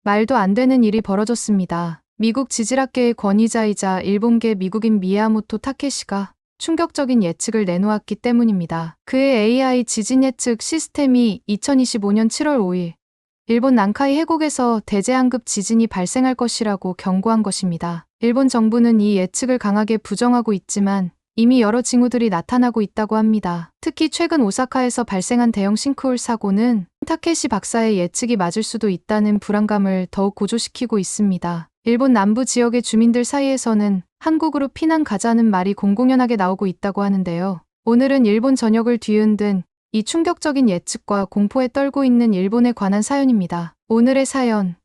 말도 안 되는 일이 벌어졌습니다. 미국 지질학계의 권위자이자 일본계 미국인 미야모토 타케시가 충격적인 예측을 내놓았기 때문입니다. 그의 AI 지진 예측 시스템이 2025년 7월 5일 일본 난카이 해곡에서 대재앙급 지진이 발생할 것이라고 경고한 것입니다. 일본 정부는 이 예측을 강하게 부정하고 있지만 이미 여러 징후들이 나타나고 있다고 합니다. 특히 최근 오사카에서 발생한 대형 싱크홀 사고는 타케시 박사의 예측이 맞을 수도 있다는 불안감을 더욱 고조시키고 있습니다. 일본 남부 지역의 주민들 사이에서는 한국으로 피난 가자는 말이 공공연하게 나오고 있다고 하는데요. 오늘은 일본 전역을 뒤흔든 이 충격적인 예측과 공포에 떨고 있는 일본에 관한 사연입니다. 오늘의 사연,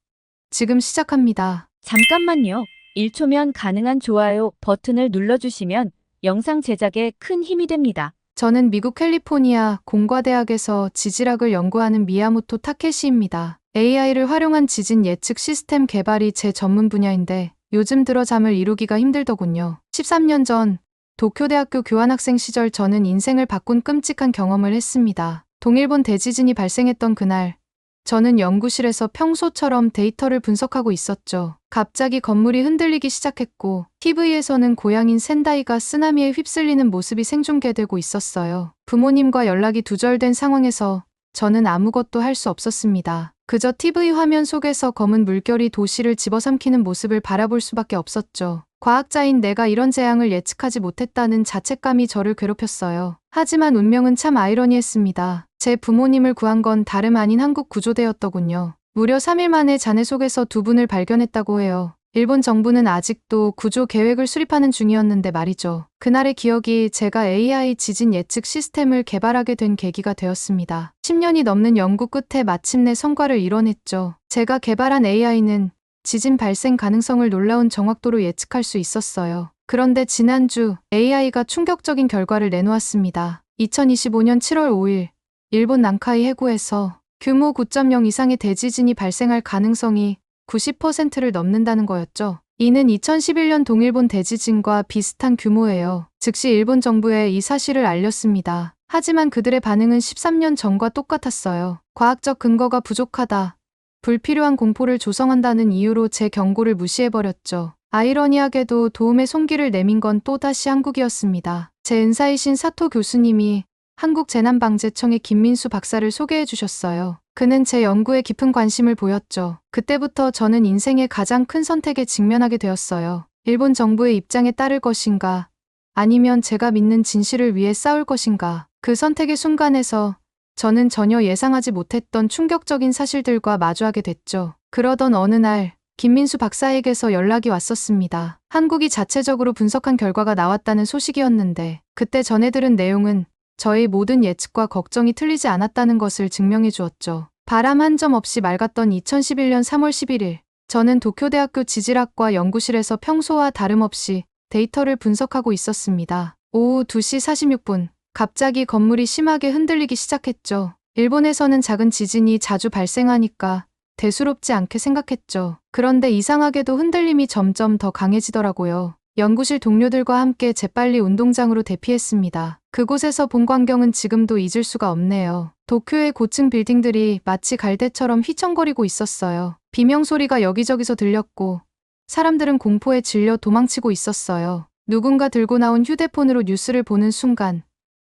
지금 시작합니다. 잠깐만요. 1초면 가능한 좋아요 버튼을 눌러주시면 영상 제작에 큰 힘이 됩니다. 저는 미국 캘리포니아 공과대학에서 지질학을 연구하는 미야모토 타케시입니다. AI를 활용한 지진 예측 시스템 개발이 제 전문 분야인데 요즘 들어 잠을 이루기가 힘들더군요. 13년 전 도쿄대학교 교환학생 시절 저는 인생을 바꾼 끔찍한 경험을 했습니다. 동일본 대지진이 발생했던 그날, 저는 연구실에서 평소처럼 데이터를 분석하고 있었죠. 갑자기 건물이 흔들리기 시작했고 TV에서는 고향인 센다이가 쓰나미에 휩쓸리는 모습이 생중계되고 있었어요. 부모님과 연락이 두절된 상황에서 저는 아무것도 할 수 없었습니다. 그저 TV 화면 속에서 검은 물결이 도시를 집어삼키는 모습을 바라볼 수밖에 없었죠. 과학자인 내가 이런 재앙을 예측하지 못했다는 자책감이 저를 괴롭혔어요. 하지만 운명은 참 아이러니했습니다. 제 부모님을 구한 건 다름 아닌 한국 구조대였더군요. 무려 3일 만에 잔해 속에서 두 분을 발견했다고 해요. 일본 정부는 아직도 구조 계획을 수립하는 중이었는데 말이죠. 그날의 기억이 제가 AI 지진 예측 시스템을 개발하게 된 계기가 되었습니다. 10년이 넘는 연구 끝에 마침내 성과를 이뤄냈죠. 제가 개발한 AI는 지진 발생 가능성을 놀라운 정확도로 예측할 수 있었어요. 그런데 지난주 AI가 충격적인 결과를 내놓았습니다. 2025년 7월 5일 일본 난카이 해구에서 규모 9.0 이상의 대지진이 발생할 가능성이 90%를 넘는다는 거였죠. 이는 2011년 동일본 대지진과 비슷한 규모예요. 즉시 일본 정부에 이 사실을 알렸습니다. 하지만 그들의 반응은 13년 전과 똑같았어요. 과학적 근거가 부족하다. 불필요한 공포를 조성한다는 이유로 제 경고를 무시해버렸죠. 아이러니하게도 도움의 손길을 내민 건 또다시 한국이었습니다. 제 은사이신 사토 교수님이 한국재난방재청의 김민수 박사를 소개해 주셨어요. 그는 제 연구에 깊은 관심을 보였죠. 그때부터 저는 인생의 가장 큰 선택에 직면하게 되었어요. 일본 정부의 입장에 따를 것인가, 아니면 제가 믿는 진실을 위해 싸울 것인가. 그 선택의 순간에서 저는 전혀 예상하지 못했던 충격적인 사실들과 마주하게 됐죠. 그러던 어느 날 김민수 박사에게서 연락이 왔었습니다. 한국이 자체적으로 분석한 결과가 나왔다는 소식이었는데 그때 전해 들은 내용은 저의 모든 예측과 걱정이 틀리지 않았다는 것을 증명해 주었죠. 바람 한 점 없이 맑았던 2011년 3월 11일 저는 도쿄대학교 지질학과 연구실에서 평소와 다름없이 데이터를 분석하고 있었습니다. 오후 2시 46분 갑자기 건물이 심하게 흔들리기 시작했죠. 일본에서는 작은 지진이 자주 발생하니까 대수롭지 않게 생각했죠. 그런데 이상하게도 흔들림이 점점 더 강해지더라고요. 연구실 동료들과 함께 재빨리 운동장으로 대피했습니다. 그곳에서 본 광경은 지금도 잊을 수가 없네요. 도쿄의 고층 빌딩들이 마치 갈대처럼 휘청거리고 있었어요. 비명소리가 여기저기서 들렸고 사람들은 공포에 질려 도망치고 있었어요. 누군가 들고 나온 휴대폰으로 뉴스를 보는 순간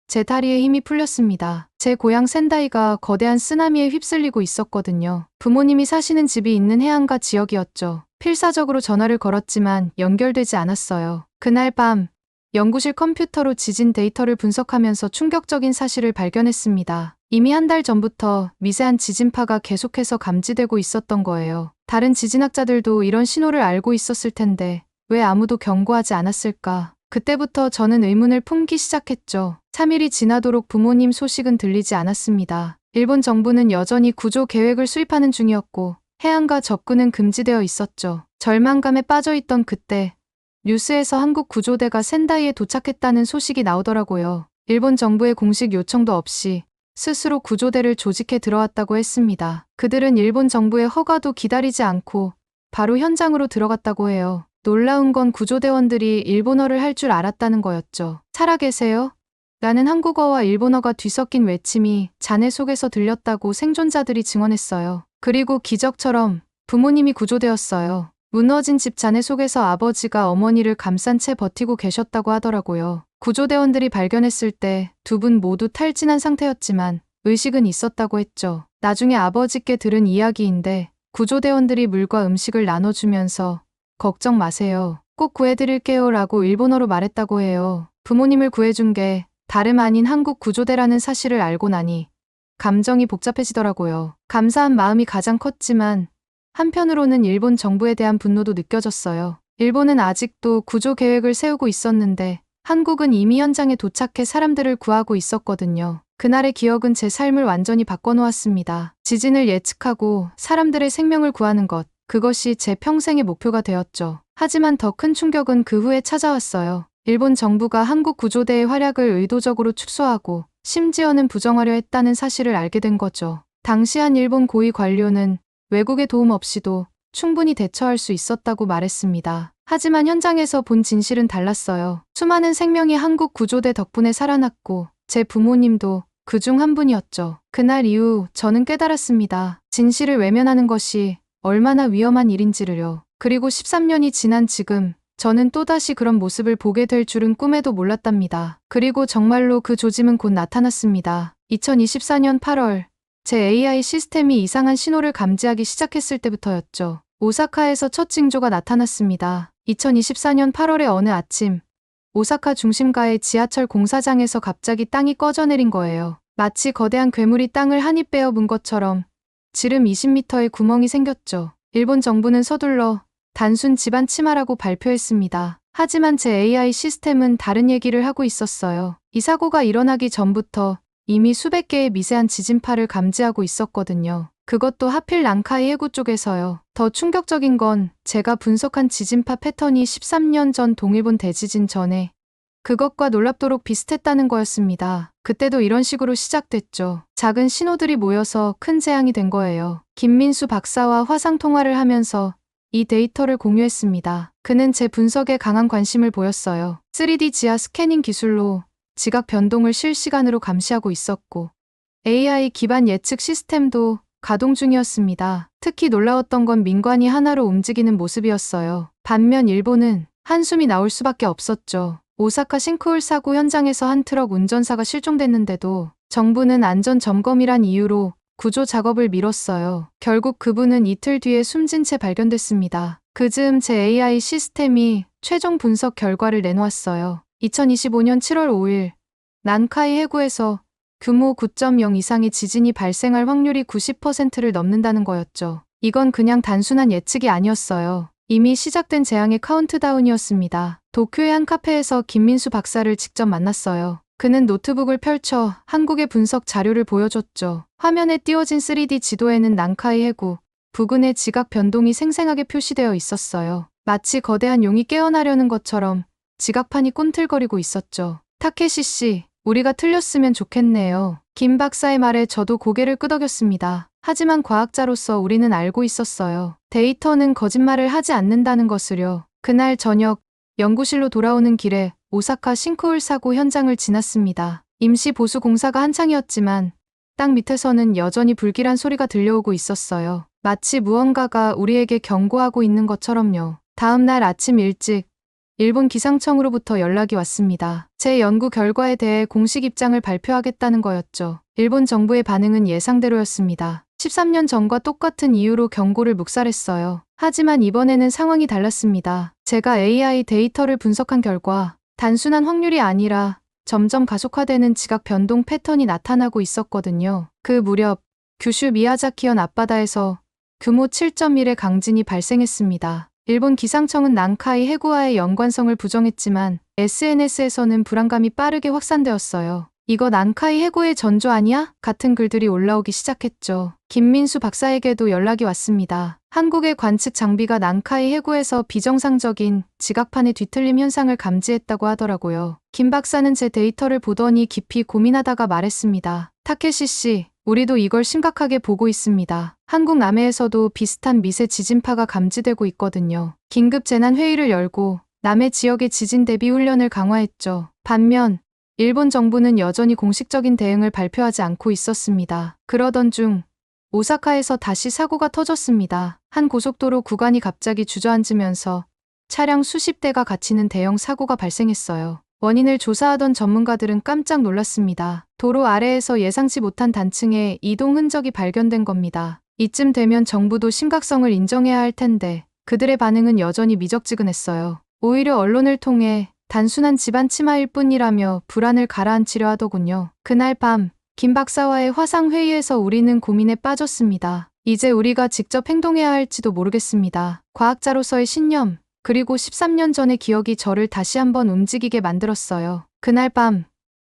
제 다리에 힘이 풀렸습니다. 제 고향 센다이가 거대한 쓰나미에 휩쓸리고 있었거든요. 부모님이 사시는 집이 있는 해안가 지역이었죠. 필사적으로 전화를 걸었지만 연결되지 않았어요. 그날 밤 연구실 컴퓨터로 지진 데이터를 분석하면서 충격적인 사실을 발견했습니다. 이미 한 달 전부터 미세한 지진파가 계속해서 감지되고 있었던 거예요. 다른 지진학자들도 이런 신호를 알고 있었을 텐데 왜 아무도 경고하지 않았을까? 그때부터 저는 의문을 품기 시작했죠. 3일이 지나도록 부모님 소식은 들리지 않았습니다. 일본 정부는 여전히 구조 계획을 수립하는 중이었고 해안가 접근은 금지되어 있었죠. 절망감에 빠져있던 그때 뉴스에서 한국 구조대가 센다이에 도착했다는 소식이 나오더라고요. 일본 정부의 공식 요청도 없이 스스로 구조대를 조직해 들어왔다고 했습니다. 그들은 일본 정부의 허가도 기다리지 않고 바로 현장으로 들어갔다고 해요. 놀라운 건 구조대원들이 일본어를 할 줄 알았다는 거였죠. 살아계세요? 라는 한국어와 일본어가 뒤섞인 외침이 잔해 속에서 들렸다고 생존자들이 증언했어요. 그리고 기적처럼 부모님이 구조되었어요. 무너진 집 잔해 속에서 아버지가 어머니를 감싼 채 버티고 계셨다고 하더라고요. 구조대원들이 발견했을 때 두 분 모두 탈진한 상태였지만 의식은 있었다고 했죠. 나중에 아버지께 들은 이야기인데 구조대원들이 물과 음식을 나눠주면서 걱정 마세요. 꼭 구해드릴게요 라고 일본어로 말했다고 해요. 부모님을 구해준 게 다름 아닌 한국 구조대라는 사실을 알고 나니 감정이 복잡해지더라고요. 감사한 마음이 가장 컸지만 한편으로는 일본 정부에 대한 분노도 느껴졌어요. 일본은 아직도 구조 계획을 세우고 있었는데 한국은 이미 현장에 도착해 사람들을 구하고 있었거든요. 그날의 기억은 제 삶을 완전히 바꿔놓았습니다. 지진을 예측하고 사람들의 생명을 구하는 것, 그것이 제 평생의 목표가 되었죠. 하지만 더 큰 충격은 그 후에 찾아왔어요. 일본 정부가 한국 구조대의 활약을 의도적으로 축소하고 심지어는 부정하려 했다는 사실을 알게 된 거죠. 당시 한 일본 고위 관료는 외국의 도움 없이도 충분히 대처할 수 있었다고 말했습니다. 하지만 현장에서 본 진실은 달랐어요. 수많은 생명이 한국 구조대 덕분에 살아났고 제 부모님도 그중 한 분이었죠. 그날 이후 저는 깨달았습니다. 진실을 외면하는 것이 얼마나 위험한 일인지를요. 그리고 13년이 지난 지금 저는 또다시 그런 모습을 보게 될 줄은 꿈에도 몰랐답니다. 그리고 정말로 그 조짐은 곧 나타났습니다. 2024년 8월 제 AI 시스템이 이상한 신호를 감지하기 시작했을 때부터였죠. 오사카에서 첫 징조가 나타났습니다. 2024년 8월의 어느 아침, 오사카 중심가의 지하철 공사장에서 갑자기 땅이 꺼져내린 거예요. 마치 거대한 괴물이 땅을 한 입 베어 문 것처럼 지름 20m의 구멍이 생겼죠. 일본 정부는 서둘러 단순 집안 침하라고 발표했습니다. 하지만 제 AI 시스템은 다른 얘기를 하고 있었어요. 이 사고가 일어나기 전부터 이미 수백 개의 미세한 지진파를 감지하고 있었거든요. 그것도 하필 난카이 해구 쪽에서요. 더 충격적인 건 제가 분석한 지진파 패턴이 13년 전 동일본 대지진 전에 그것과 놀랍도록 비슷했다는 거였습니다. 그때도 이런 식으로 시작됐죠. 작은 신호들이 모여서 큰 재앙이 된 거예요. 김민수 박사와 화상 통화를 하면서 이 데이터를 공유했습니다. 그는 제 분석에 강한 관심을 보였어요. 3D 지하 스캐닝 기술로 지각 변동을 실시간으로 감시하고 있었고 AI 기반 예측 시스템도 가동 중이었습니다. 특히 놀라웠던 건 민관이 하나로 움직이는 모습이었어요. 반면 일본은 한숨이 나올 수밖에 없었죠. 오사카 싱크홀 사고 현장에서 한 트럭 운전사가 실종됐는데도 정부는 안전 점검이란 이유로 구조 작업을 미뤘어요. 결국 그분은 이틀 뒤에 숨진 채 발견됐습니다. 그 즈음 제 AI 시스템이 최종 분석 결과를 내놓았어요. 2025년 7월 5일 난카이 해구에서 규모 9.0 이상의 지진이 발생할 확률이 90%를 넘는다는 거였죠. 이건 그냥 단순한 예측이 아니었어요. 이미 시작된 재앙의 카운트다운이었습니다. 도쿄의 한 카페에서 김민수 박사를 직접 만났어요. 그는 노트북을 펼쳐 한국의 분석 자료를 보여줬죠. 화면에 띄워진 3D 지도에는 난카이 해구 부근의 지각 변동이 생생하게 표시되어 있었어요. 마치 거대한 용이 깨어나려는 것처럼 지각판이 꿈틀거리고 있었죠. 타케시 씨, 우리가 틀렸으면 좋겠네요. 김 박사의 말에 저도 고개를 끄덕였습니다. 하지만 과학자로서 우리는 알고 있었어요. 데이터는 거짓말을 하지 않는다는 것을요. 그날 저녁 연구실로 돌아오는 길에 오사카 싱크홀 사고 현장을 지났습니다. 임시 보수 공사가 한창이었지만 땅 밑에서는 여전히 불길한 소리가 들려오고 있었어요. 마치 무언가가 우리에게 경고하고 있는 것처럼요. 다음 날 아침 일찍 일본 기상청으로부터 연락이 왔습니다. 제 연구 결과에 대해 공식 입장을 발표하겠다는 거였죠. 일본 정부의 반응은 예상대로였습니다. 13년 전과 똑같은 이유로 경고를 묵살했어요. 하지만 이번에는 상황이 달랐습니다. 제가 AI 데이터를 분석한 결과 단순한 확률이 아니라 점점 가속화되는 지각 변동 패턴이 나타나고 있었거든요. 그 무렵 규슈 미야자키현 앞바다에서 규모 7.1의 강진이 발생했습니다. 일본 기상청은 난카이 해구와의 연관성을 부정했지만 SNS에서는 불안감이 빠르게 확산되었어요. 이거 난카이 해구의 전조 아니야? 같은 글들이 올라오기 시작했죠. 김민수 박사에게도 연락이 왔습니다. 한국의 관측 장비가 난카이 해구에서 비정상적인 지각판의 뒤틀림 현상을 감지했다고 하더라고요. 김 박사는 제 데이터를 보더니 깊이 고민하다가 말했습니다. 타케시 씨, 우리도 이걸 심각하게 보고 있습니다. 한국 남해에서도 비슷한 미세 지진파가 감지되고 있거든요. 긴급 재난 회의를 열고 남해 지역의 지진 대비 훈련을 강화했죠. 반면 일본 정부는 여전히 공식적인 대응을 발표하지 않고 있었습니다. 그러던 중 오사카에서 다시 사고가 터졌습니다. 한 고속도로 구간이 갑자기 주저앉으면서 차량 수십 대가 갇히는 대형 사고가 발생했어요. 원인을 조사하던 전문가들은 깜짝 놀랐습니다. 도로 아래에서 예상치 못한 단층의 이동 흔적이 발견된 겁니다. 이쯤 되면 정부도 심각성을 인정해야 할 텐데 그들의 반응은 여전히 미적지근했어요. 오히려 언론을 통해 단순한 집안 치마일 뿐이라며 불안을 가라앉히려 하더군요. 그날 밤 김 박사와의 화상회의에서 우리는 고민에 빠졌습니다. 이제 우리가 직접 행동해야 할지도 모르겠습니다. 과학자로서의 신념, 그리고 13년 전의 기억이 저를 다시 한번 움직이게 만들었어요. 그날 밤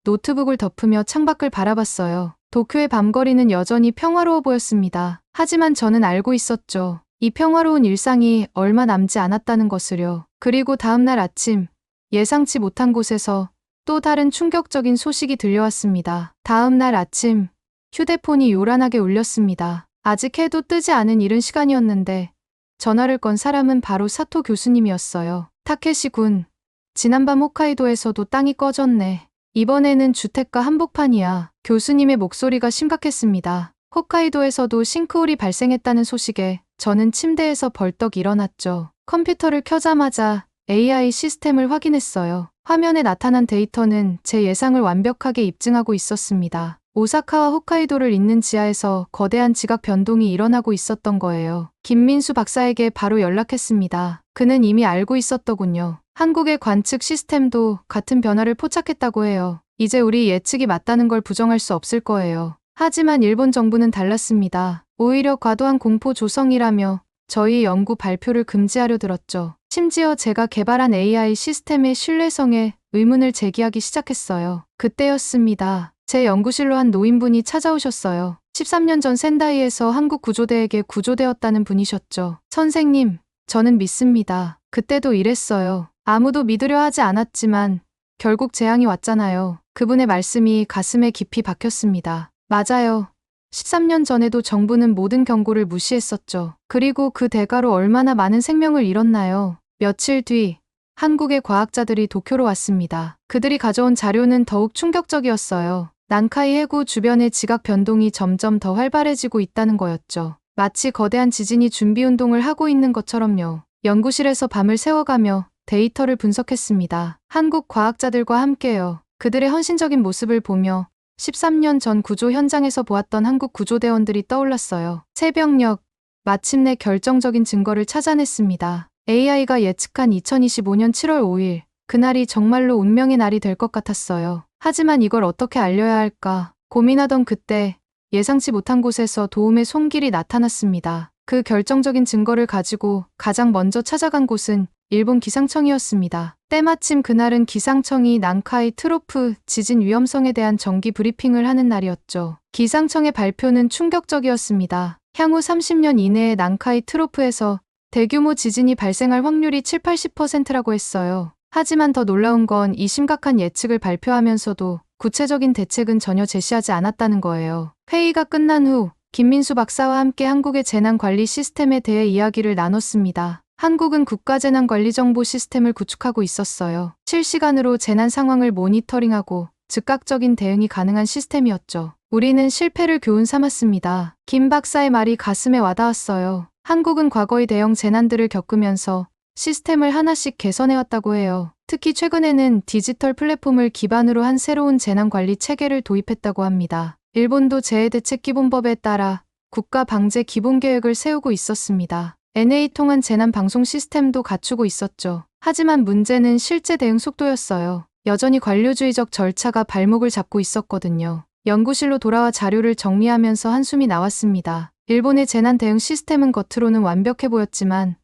노트북을 덮으며 창밖을 바라봤어요. 도쿄의 밤거리는 여전히 평화로워 보였습니다. 하지만 저는 알고 있었죠. 이 평화로운 일상이 얼마 남지 않았다는 것을요. 그리고 다음날 아침 예상치 못한 곳에서 또 다른 충격적인 소식이 들려왔습니다. 다음날 아침 휴대폰이 요란하게 울렸습니다. 아직 해도 뜨지 않은 이른 시간이었는데 전화를 건 사람은 바로 사토 교수님이었어요. 타케시 군, 지난밤 홋카이도에서도 땅이 꺼졌네. 이번에는 주택가 한복판이야. 교수님의 목소리가 심각했습니다. 홋카이도에서도 싱크홀이 발생했다는 소식에 저는 침대에서 벌떡 일어났죠. 컴퓨터를 켜자마자 AI 시스템을 확인했어요. 화면에 나타난 데이터는 제 예상을 완벽하게 입증하고 있었습니다. 오사카와 홋카이도를 잇는 지하에서 거대한 지각 변동이 일어나고 있었던 거예요. 김민수 박사에게 바로 연락했습니다. 그는 이미 알고 있었더군요. 한국의 관측 시스템도 같은 변화를 포착했다고 해요. 이제 우리 예측이 맞다는 걸 부정할 수 없을 거예요. 하지만 일본 정부는 달랐습니다. 오히려 과도한 공포 조성이라며 저희 연구 발표를 금지하려 들었죠. 심지어 제가 개발한 AI 시스템의 신뢰성에 의문을 제기하기 시작했어요. 그때였습니다. 제 연구실로 한 노인분이 찾아오셨어요. 13년 전 센다이에서 한국 구조대에게 구조되었다는 분이셨죠. 선생님, 저는 믿습니다. 그때도 이랬어요. 아무도 믿으려 하지 않았지만 결국 재앙이 왔잖아요. 그분의 말씀이 가슴에 깊이 박혔습니다. 맞아요. 13년 전에도 정부는 모든 경고를 무시했었죠. 그리고 그 대가로 얼마나 많은 생명을 잃었나요? 며칠 뒤 한국의 과학자들이 도쿄로 왔습니다. 그들이 가져온 자료는 더욱 충격적이었어요. 난카이 해구 주변의 지각 변동이 점점 더 활발해지고 있다는 거였죠. 마치 거대한 지진이 준비운동을 하고 있는 것처럼요. 연구실에서 밤을 새워가며 데이터를 분석했습니다. 한국 과학자들과 함께요. 그들의 헌신적인 모습을 보며 13년 전 구조 현장에서 보았던 한국 구조대원들이 떠올랐어요. 새벽녘, 마침내 결정적인 증거를 찾아냈습니다. AI가 예측한 2025년 7월 5일, 그날이 정말로 운명의 날이 될 것 같았어요. 하지만 이걸 어떻게 알려야 할까 고민하던 그때 예상치 못한 곳에서 도움의 손길이 나타났습니다. 그 결정적인 증거를 가지고 가장 먼저 찾아간 곳은 일본 기상청이었습니다. 때마침 그날은 기상청이 난카이 트로프 지진 위험성에 대한 정기 브리핑을 하는 날이었죠. 기상청의 발표는 충격적이었습니다. 향후 30년 이내에 난카이 트로프에서 대규모 지진이 발생할 확률이 70~80%라고 했어요. 하지만 더 놀라운 건 이 심각한 예측을 발표하면서도 구체적인 대책은 전혀 제시하지 않았다는 거예요. 회의가 끝난 후 김민수 박사와 함께 한국의 재난관리 시스템에 대해 이야기를 나눴습니다. 한국은 국가재난관리정보 시스템을 구축하고 있었어요. 실시간으로 재난 상황을 모니터링하고 즉각적인 대응이 가능한 시스템이었죠. 우리는 실패를 교훈 삼았습니다. 김 박사의 말이 가슴에 와닿았어요. 한국은 과거의 대형 재난들을 겪으면서 시스템을 하나씩 개선해왔다고 해요. 특히 최근에는 디지털 플랫폼을 기반으로 한 새로운 재난관리 체계를 도입했다고 합니다. 일본도 재해대책기본법에 따라 국가방재기본계획을 세우고 있었습니다. NA 통한 재난방송 시스템도 갖추고 있었죠. 하지만 문제는 실제 대응 속도였어요. 여전히 관료주의적 절차가 발목을 잡고 있었거든요. 연구실로 돌아와 자료를 정리하면서 한숨이 나왔습니다. 일본의 재난 대응 시스템은 겉으로는 완벽해 보였지만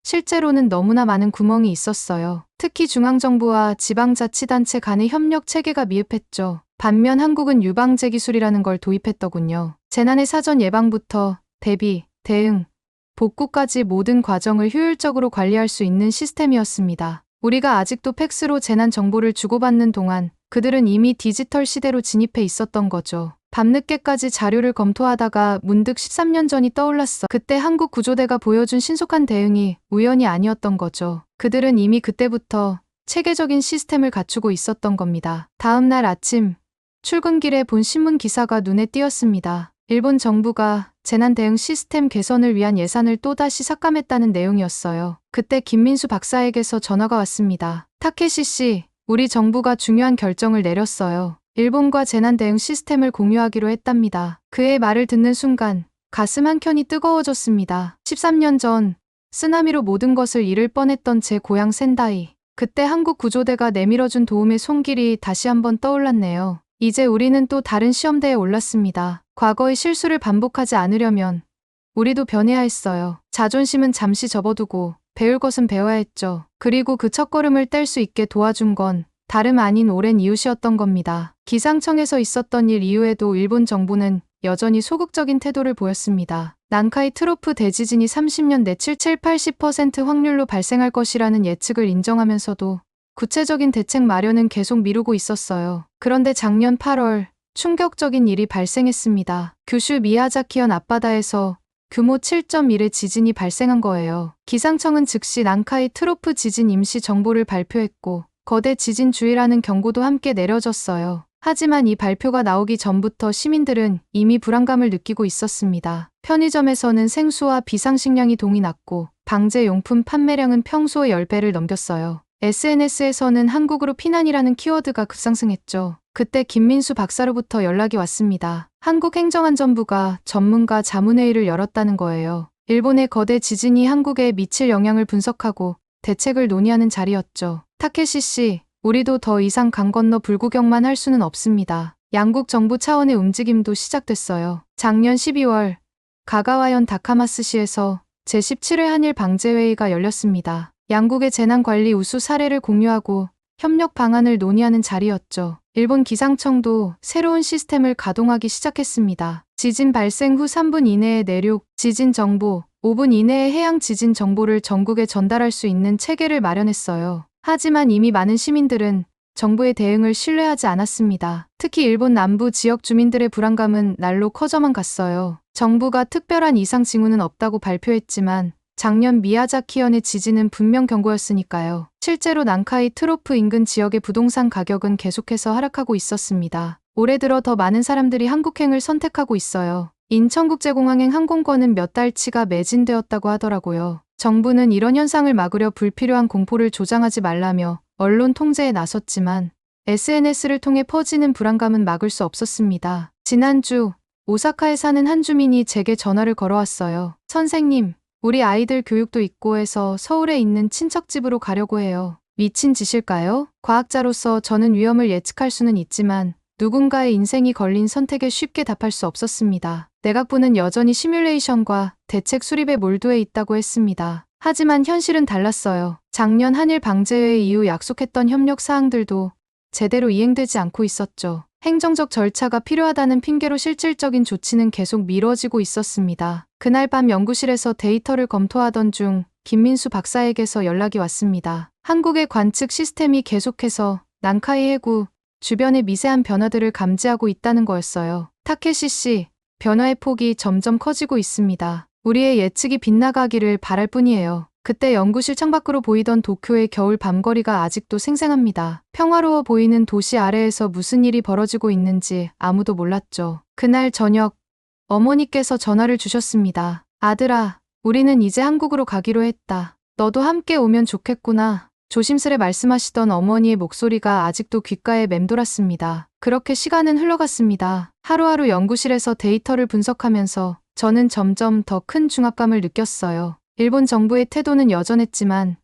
실제로는 너무나 많은 구멍이 있었어요. 특히 중앙정부와 지방자치단체 간의 협력 체계가 미흡했죠. 반면 한국은 유방제 기술이라는 걸 도입했더군요. 재난의 사전 예방부터 대비, 대응, 복구까지 모든 과정을 효율적으로 관리할 수 있는 시스템이었습니다. 우리가 아직도 팩스로 재난 정보를 주고받는 동안 그들은 이미 디지털 시대로 진입해 있었던 거죠. 밤늦게까지 자료를 검토하다가 문득 13년 전이 떠올랐어. 그때 한국 구조대가 보여준 신속한 대응이 우연이 아니었던 거죠. 그들은 이미 그때부터 체계적인 시스템을 갖추고 있었던 겁니다. 다음 날 아침, 출근길에 본 신문 기사가 눈에 띄었습니다. 일본 정부가 재난 대응 시스템 개선을 위한 예산을 또다시 삭감했다는 내용이었어요. 그때 김민수 박사에게서 전화가 왔습니다. 타케시 씨, 우리 정부가 중요한 결정을 내렸어요. 일본과 재난 대응 시스템을 공유하기로 했답니다. 그의 말을 듣는 순간 가슴 한켠이 뜨거워졌습니다. 13년 전 쓰나미로 모든 것을 잃을 뻔했던 제 고향 센다이. 그때 한국 구조대가 내밀어준 도움의 손길이 다시 한번 떠올랐네요. 이제 우리는 또 다른 시험대에 올랐습니다. 과거의 실수를 반복하지 않으려면 우리도 변해야 했어요. 자존심은 잠시 접어두고 배울 것은 배워야 했죠. 그리고 그 첫걸음을 뗄 수 있게 도와준 건 다름 아닌 오랜 이웃이었던 겁니다. 기상청에서 있었던 일 이후에도 일본 정부는 여전히 소극적인 태도를 보였습니다. 난카이 트로프 대지진이 30년 내 80% 확률로 발생할 것이라는 예측을 인정하면서도 구체적인 대책 마련은 계속 미루고 있었어요. 그런데 작년 8월 충격적인 일이 발생했습니다. 규슈 미야자키현 앞바다에서 규모 7.1의 지진이 발생한 거예요. 기상청은 즉시 난카이 트로프 지진 임시 정보를 발표했고 거대 지진 주의라는 경고도 함께 내려졌어요. 하지만 이 발표가 나오기 전부터 시민들은 이미 불안감을 느끼고 있었습니다. 편의점에서는 생수와 비상식량이 동이 났고 방제용품 판매량은 평소의 10배를 넘겼어요. SNS에서는 한국으로 피난이라는 키워드가 급상승했죠. 그때 김민수 박사로부터 연락이 왔습니다. 한국행정안전부가 전문가 자문회의를 열었다는 거예요. 일본의 거대 지진이 한국에 미칠 영향을 분석하고 대책을 논의하는 자리였죠. 타케시 씨, 우리도 더 이상 강 건너 불구경만 할 수는 없습니다. 양국 정부 차원의 움직임도 시작됐어요. 작년 12월 가가와현 다카마스시에서 제17회 한일 방제회의가 열렸습니다. 양국의 재난관리 우수 사례를 공유하고 협력 방안을 논의하는 자리였죠. 일본 기상청도 새로운 시스템을 가동하기 시작했습니다. 지진 발생 후 3분 이내에 내륙 지진 정보, 5분 이내에 해양 지진 정보를 전국에 전달할 수 있는 체계를 마련했어요. 하지만 이미 많은 시민들은 정부의 대응을 신뢰하지 않았습니다. 특히 일본 남부 지역 주민들의 불안감은 날로 커져만 갔어요. 정부가 특별한 이상 징후는 없다고 발표했지만 작년 미야자키현의 지진은 분명 경고였으니까요. 실제로 난카이 트로프 인근 지역의 부동산 가격은 계속해서 하락하고 있었습니다. 올해 들어 더 많은 사람들이 한국행을 선택하고 있어요. 인천국제공항행 항공권은 몇 달치가 매진되었다고 하더라고요. 정부는 이런 현상을 막으려 불필요한 공포를 조장하지 말라며 언론 통제에 나섰지만 SNS를 통해 퍼지는 불안감은 막을 수 없었습니다. 지난주 오사카에 사는 한 주민이 제게 전화를 걸어왔어요. 선생님, 우리 아이들 교육도 있고 해서 서울에 있는 친척 집으로 가려고 해요. 미친 짓일까요? 과학자로서 저는 위험을 예측할 수는 있지만 누군가의 인생이 걸린 선택에 쉽게 답할 수 없었습니다. 내각부는 여전히 시뮬레이션과 대책 수립에 몰두해 있다고 했습니다. 하지만 현실은 달랐어요. 작년 한일 방제회의 이후 약속했던 협력 사항들도 제대로 이행되지 않고 있었죠. 행정적 절차가 필요하다는 핑계로 실질적인 조치는 계속 미뤄지고 있었습니다. 그날 밤 연구실에서 데이터를 검토하던 중 김민수 박사에게서 연락이 왔습니다. 한국의 관측 시스템이 계속해서 난카이 해구 주변의 미세한 변화들을 감지하고 있다는 거였어요. 타케시 씨, 변화의 폭이 점점 커지고 있습니다. 우리의 예측이 빗나가기를 바랄 뿐이에요. 그때 연구실 창밖으로 보이던 도쿄의 겨울 밤거리가 아직도 생생합니다. 평화로워 보이는 도시 아래에서 무슨 일이 벌어지고 있는지 아무도 몰랐죠. 그날 저녁 어머니께서 전화를 주셨습니다. 아들아, 우리는 이제 한국으로 가기로 했다. 너도 함께 오면 좋겠구나. 조심스레 말씀하시던 어머니의 목소리가 아직도 귓가에 맴돌았습니다. 그렇게 시간은 흘러갔습니다. 하루하루 연구실에서 데이터를 분석하면서 저는 점점 더 큰 중압감을 느꼈어요. 일본 정부의 태도는 여전했지만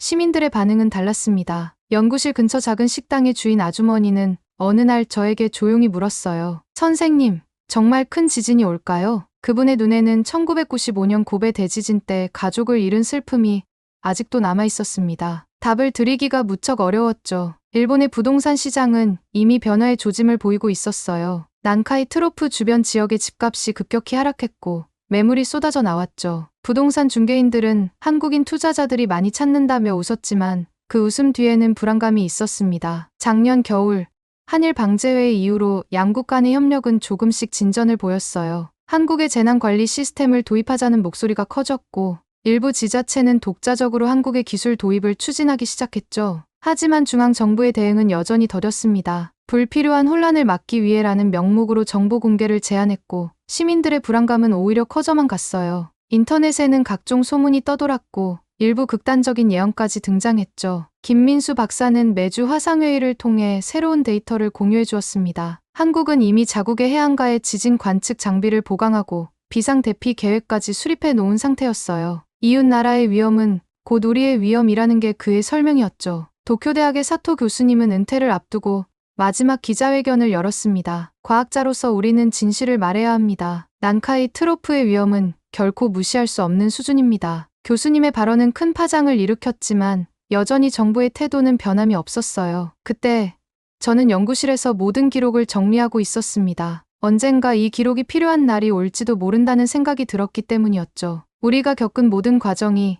시민들의 반응은 달랐습니다. 연구실 근처 작은 식당의 주인 아주머니는 어느 날 저에게 조용히 물었어요. 선생님, 정말 큰 지진이 올까요? 그분의 눈에는 1995년 고베 대지진 때 가족을 잃은 슬픔이 아직도 남아 있었습니다. 답을 드리기가 무척 어려웠죠. 일본의 부동산 시장은 이미 변화의 조짐을 보이고 있었어요. 난카이 트로프 주변 지역의 집값이 급격히 하락했고 매물이 쏟아져 나왔죠. 부동산 중개인들은 한국인 투자자들이 많이 찾는다며 웃었지만 그 웃음 뒤에는 불안감이 있었습니다. 작년 겨울 한일 방제회의 이후로 양국 간의 협력은 조금씩 진전을 보였어요. 한국의 재난관리 시스템을 도입하자는 목소리가 커졌고 일부 지자체는 독자적으로 한국의 기술 도입을 추진하기 시작했죠. 하지만 중앙정부의 대응은 여전히 더뎠습니다. 불필요한 혼란을 막기 위해라는 명목으로 정보 공개를 제한했고 시민들의 불안감은 오히려 커져만 갔어요. 인터넷에는 각종 소문이 떠돌았고 일부 극단적인 예언까지 등장했죠. 김민수 박사는 매주 화상회의를 통해 새로운 데이터를 공유해 주었습니다. 한국은 이미 자국의 해안가에 지진 관측 장비를 보강하고 비상 대피 계획까지 수립해 놓은 상태였어요. 이웃 나라의 위험은 곧 우리의 위험이라는 게 그의 설명이었죠. 도쿄대학의 사토 교수님은 은퇴를 앞두고 마지막 기자회견을 열었습니다. 과학자로서 우리는 진실을 말해야 합니다. 난카이 트로프의 위험은 결코 무시할 수 없는 수준입니다. 교수님의 발언은 큰 파장을 일으켰지만 여전히 정부의 태도는 변함이 없었어요. 그때 저는 연구실에서 모든 기록을 정리하고 있었습니다. 언젠가 이 기록이 필요한 날이 올지도 모른다는 생각이 들었기 때문이었죠. 우리가 겪은 모든 과정이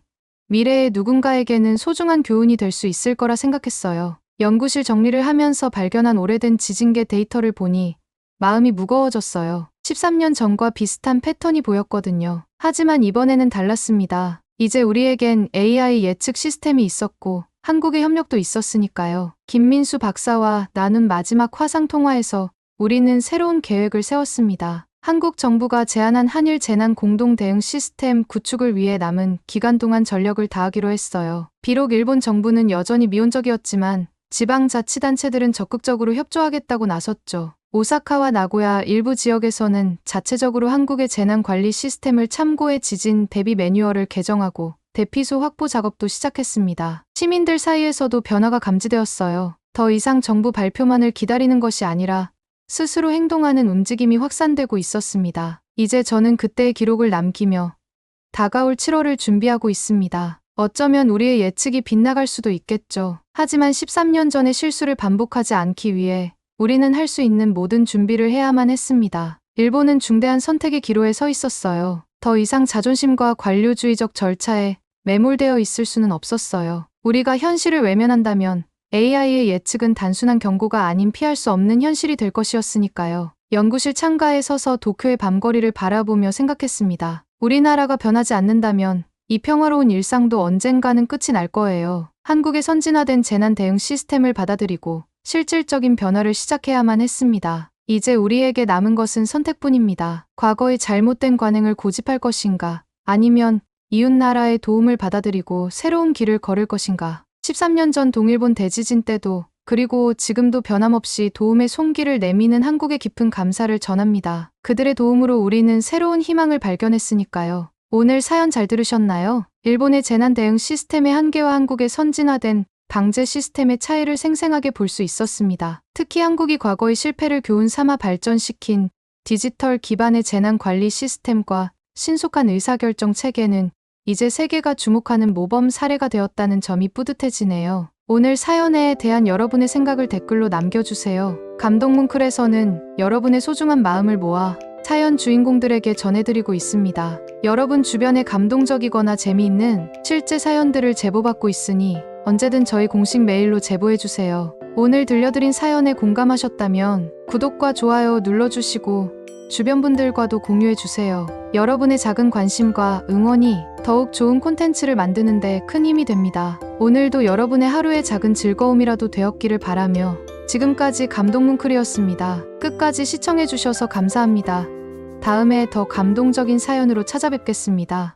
미래의 누군가에게는 소중한 교훈이 될 수 있을 거라 생각했어요. 연구실 정리를 하면서 발견한 오래된 지진계 데이터를 보니 마음이 무거워졌어요. 13년 전과 비슷한 패턴이 보였거든요. 하지만 이번에는 달랐습니다. 이제 우리에겐 AI 예측 시스템이 있었고 한국의 협력도 있었으니까요. 김민수 박사와 나눈 마지막 화상 통화에서 우리는 새로운 계획을 세웠습니다. 한국 정부가 제안한 한일 재난 공동 대응 시스템 구축을 위해 남은 기간 동안 전력을 다하기로 했어요. 비록 일본 정부는 여전히 미온적이었지만 지방자치단체들은 적극적으로 협조하겠다고 나섰죠. 오사카와 나고야 일부 지역에서는 자체적으로 한국의 재난관리 시스템을 참고해 지진 대비 매뉴얼을 개정하고 대피소 확보 작업도 시작했습니다. 시민들 사이에서도 변화가 감지되었어요. 더 이상 정부 발표만을 기다리는 것이 아니라 스스로 행동하는 움직임이 확산되고 있었습니다. 이제 저는 그때의 기록을 남기며 다가올 7월을 준비하고 있습니다. 어쩌면 우리의 예측이 빗나갈 수도 있겠죠. 하지만 13년 전의 실수를 반복하지 않기 위해 우리는 할 수 있는 모든 준비를 해야만 했습니다. 일본은 중대한 선택의 기로에 서 있었어요. 더 이상 자존심과 관료주의적 절차에 매몰되어 있을 수는 없었어요. 우리가 현실을 외면한다면 AI의 예측은 단순한 경고가 아닌 피할 수 없는 현실이 될 것이었으니까요. 연구실 창가에 서서 도쿄의 밤거리를 바라보며 생각했습니다. 우리나라가 변하지 않는다면 이 평화로운 일상도 언젠가는 끝이 날 거예요. 한국의 선진화된 재난 대응 시스템을 받아들이고 실질적인 변화를 시작해야만 했습니다. 이제 우리에게 남은 것은 선택뿐입니다. 과거의 잘못된 관행을 고집할 것인가, 아니면 이웃나라의 도움을 받아들이고 새로운 길을 걸을 것인가. 13년 전 동일본 대지진 때도 그리고 지금도 변함없이 도움의 손길을 내미는 한국의 깊은 감사를 전합니다. 그들의 도움으로 우리는 새로운 희망을 발견했으니까요. 오늘 사연 잘 들으셨나요? 일본의 재난 대응 시스템의 한계와 한국의 선진화된 방제 시스템의 차이를 생생하게 볼 수 있었습니다. 특히 한국이 과거의 실패를 교훈 삼아 발전시킨 디지털 기반의 재난 관리 시스템과 신속한 의사결정 체계는 이제 세계가 주목하는 모범 사례가 되었다는 점이 뿌듯해지네요. 오늘 사연에 대한 여러분의 생각을 댓글로 남겨주세요. 감동뭉클에서는 여러분의 소중한 마음을 모아 사연 주인공들에게 전해드리고 있습니다. 여러분 주변에 감동적이거나 재미있는 실제 사연들을 제보받고 있으니 언제든 저희 공식 메일로 제보해주세요. 오늘 들려드린 사연에 공감하셨다면 구독과 좋아요 눌러주시고 주변 분들과도 공유해주세요. 여러분의 작은 관심과 응원이 더욱 좋은 콘텐츠를 만드는 데 큰 힘이 됩니다. 오늘도 여러분의 하루의 작은 즐거움이라도 되었기를 바라며 지금까지 감동뭉클이었습니다. 끝까지 시청해주셔서 감사합니다. 다음에 더 감동적인 사연으로 찾아뵙겠습니다.